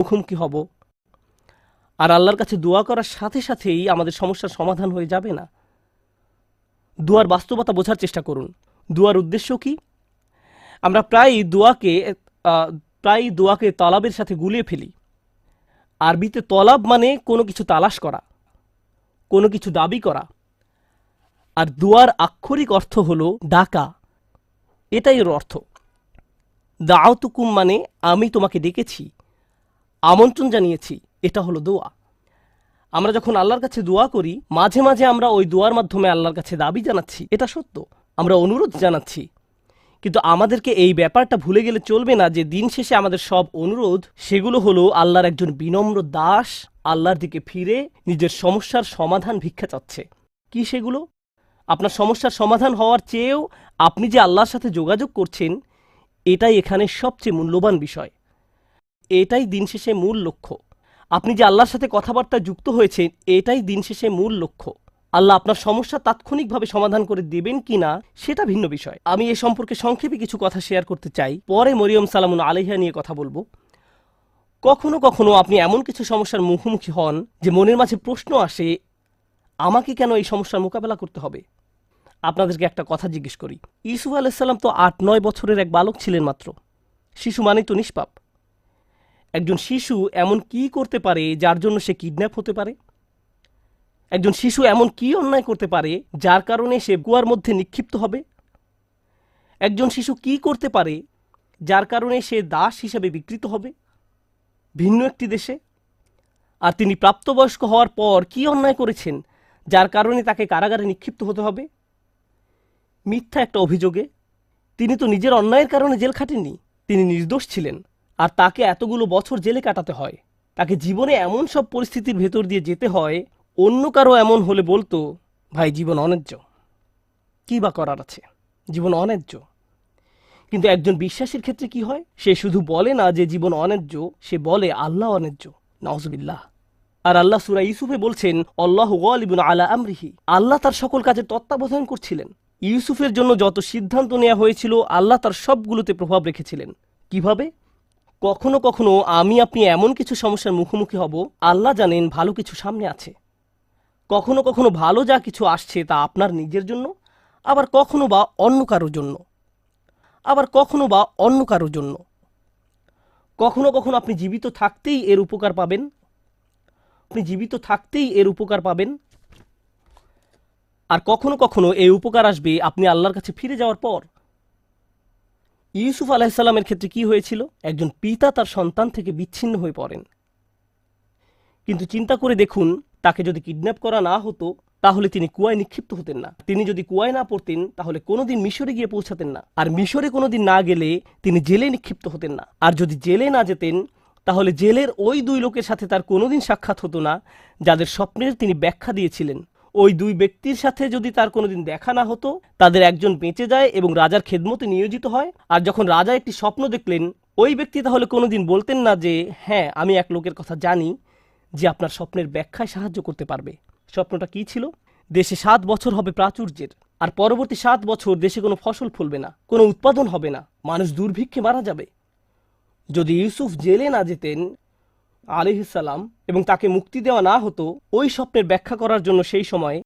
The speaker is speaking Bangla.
মুখোমুখি হব, আর আল্লাহর কাছে দোয়া করার সাথে সাথেই আমাদের সমস্যার সমাধান হয়ে যাবে না। দোয়ার বাস্তবতা বোঝার চেষ্টা করুন। দোয়ার উদ্দেশ্য কি? আমরা প্রায় দোয়াকে তলাবের সাথে গুলিয়ে ফেলি। আরবিতে তলাব মানে কোনো কিছু তালাশ করা, কোনো কিছু দাবি করা, আর দোয়ার আক্ষরিক অর্থ হলো ডাকা। এটাই এর অর্থ। দাওতুকুম মানে আমি তোমাকে ডেকেছি, আমন্ত্রণ জানিয়েছি, এটা হলো দোয়া। আমরা যখন আল্লাহর কাছে দোয়া করি, মাঝে মাঝে আমরা ওই দোয়ার মাধ্যমে আল্লাহর কাছে দাবি জানাচ্ছি, এটা সত্য, আমরা অনুরোধ জানাচ্ছি। কিন্তু আমাদেরকে এই ব্যাপারটা ভুলে গেলে চলবে না যে দিন শেষে আমাদের সব অনুরোধ সেগুলো হলো আল্লাহর একজন বিনম্র দাস আল্লাহর দিকে ফিরে নিজের সমস্যার সমাধান ভিক্ষা চাচ্ছে। কি সেগুলো? আপনার সমস্যার সমাধান হওয়ার চেয়েও আপনি যে আল্লাহর সাথে যোগাযোগ করছেন, এটাই এখানে সবচেয়ে মূল্যবান বিষয়। এটাই দিন শেষে মূল লক্ষ্য। আপনি যে আল্লাহর সাথে কথাবার্তায় যুক্ত হয়েছেন, এটাই দিন শেষে মূল লক্ষ্য। আল্লাহ আপনার সমস্যা তাৎক্ষণিকভাবে সমাধান করে দেবেন কিনা সেটা ভিন্ন বিষয়। আমি এ সম্পর্কে সংক্ষেপে কিছু কথা শেয়ার করতে চাই, পরে মরিয়ম সালামুন আলাইহা নিয়ে কথা বলবো। কখনো কখনো আপনি এমন কিছু সমস্যার মুখোমুখি হন যে মনের মাঝে প্রশ্ন আসে, আমাকে কেন এই সমস্যার মোকাবেলা করতে হবে? আপনাদেরকে একটা কথা জিজ্ঞেস করি। ইউসুফ আলাইসাল্লাম তো ৮-৯ বছরের এক বালক ছিলেন মাত্র। শিশু মানেই তো নিষ্পাপ। একজন শিশু এমন কি করতে পারে যার জন্য সে কিডন্যাপ হতে পারে? একজন শিশু এমন কি অন্যায় করতে পারে যার কারণে সে কুয়ার মধ্যে নিক্ষিপ্ত হবে? একজন শিশু কি করতে পারে যার কারণে সে দাস হিসেবে বিকৃত হবে ভিন্ন একটি দেশে? আর তিনি প্রাপ্তবয়স্ক হওয়ার পর কি অন্যায় করেছেন যার কারণে তাকে কারাগারে নিক্ষিপ্ত হতে হবে মিথ্যা একটা অভিযোগে? তিনি তো নিজের অন্যায়ের কারণে জেল খাটেননি, তিনি নির্দোষ ছিলেন, আর তাকে এতগুলো বছর জেলে কাটাতে হয়। তাকে জীবনে এমন সব পরিস্থিতির ভেতর দিয়ে যেতে হয়, অন্য কারো এমন হলে বলতো, ভাই জীবন অন্যায্য, কি বা করার আছে, জীবন অন্যায্য। কিন্তু একজন বিশ্বাসীর ক্ষেত্রে কি হয়? সে শুধু বলে না যে জীবন অন্যায্য, সে বলে আল্লাহ অন্যায্য। নাউজুবিল্লাহ। আর আল্লাহ সূরা ইউসুফে বলছেন, আল্লাহু গালিবুন আলা আমরিহি, আল্লাহ তার সকল কাজের তত্ত্বাবধান করছিলেন। ইউসুফের জন্য যত সিদ্ধান্ত নেওয়া হয়েছিল আল্লাহ তার সবগুলোতে প্রভাব রেখেছিলেন। কিভাবে? কখনো কখনো আমি আপনি এমন কিছু সমস্যার মুখোমুখি হব, আল্লাহ জানেন ভালো কিছু সামনে আছে। কখনো কখনো ভালো যা কিছু আসছে তা আপনার নিজের জন্য, আবার কখনো বা অন্য কারোর জন্য, কখনো কখনো আপনি জীবিত থাকতেই এর উপকার পাবেন, আর কখনো কখনো এই উপকার আসবে আপনি আল্লাহর কাছে ফিরে যাওয়ার পর। ইউসুফ আলাইহিসসালামের ক্ষেত্রে কি হয়েছিল? একজন পিতা তার সন্তান থেকে বিচ্ছিন্ন হয়ে পড়েন। কিন্তু চিন্তা করে দেখুন, তাকে যদি কিডন্যাপ করা না হতো তাহলে তিনি কুয়ায় নিক্ষিপ্ত হতেন না। তিনি যদি কুয়ায় না পড়তেন তাহলে কোনোদিন মিশরে গিয়ে পৌঁছাতেন না। আর মিশরে কোনোদিন না গেলে তিনি জেলে নিক্ষিপ্ত হতেন না। আর যদি জেলে না যেতেন তাহলে জেলের ওই 2 লোকের সাথে তার কোনোদিন সাক্ষাৎ হতো না যাদের স্বপ্নের তিনি ব্যাখ্যা দিয়েছিলেন। ওই 2 ব্যক্তির সাথে যদি তার কোনোদিন দেখা না হতো, তাদের একজন বেঁচে যায় এবং রাজার খেদমতে নিয়োজিত হয়। আর যখন রাজা একটি স্বপ্ন দেখলেন, ওই ব্যক্তি তাহলে কোনোদিন বলতেন না যে, হ্যাঁ আমি এক লোকের কথা জানি যে আপনার স্বপ্নের ব্যাখ্যায় সাহায্য করতে পারবে। স্বপ্নটা কি ছিল? দেশে 7 বছর হবে প্রাচুর্যের, আর পরবর্তী 7 বছর দেশে কোনো ফসল ফলবে না, কোনো উৎপাদন হবে না, মানুষ দুর্ভিক্ষে মারা যাবে। যদি ইউসুফ জেলে না যেতেন আলাইহিস সালাম এবং তাকে মুক্তি দেওয়া না হতো, ওই স্বপ্নের ব্যাখ্যা করার জন্য সেই সময়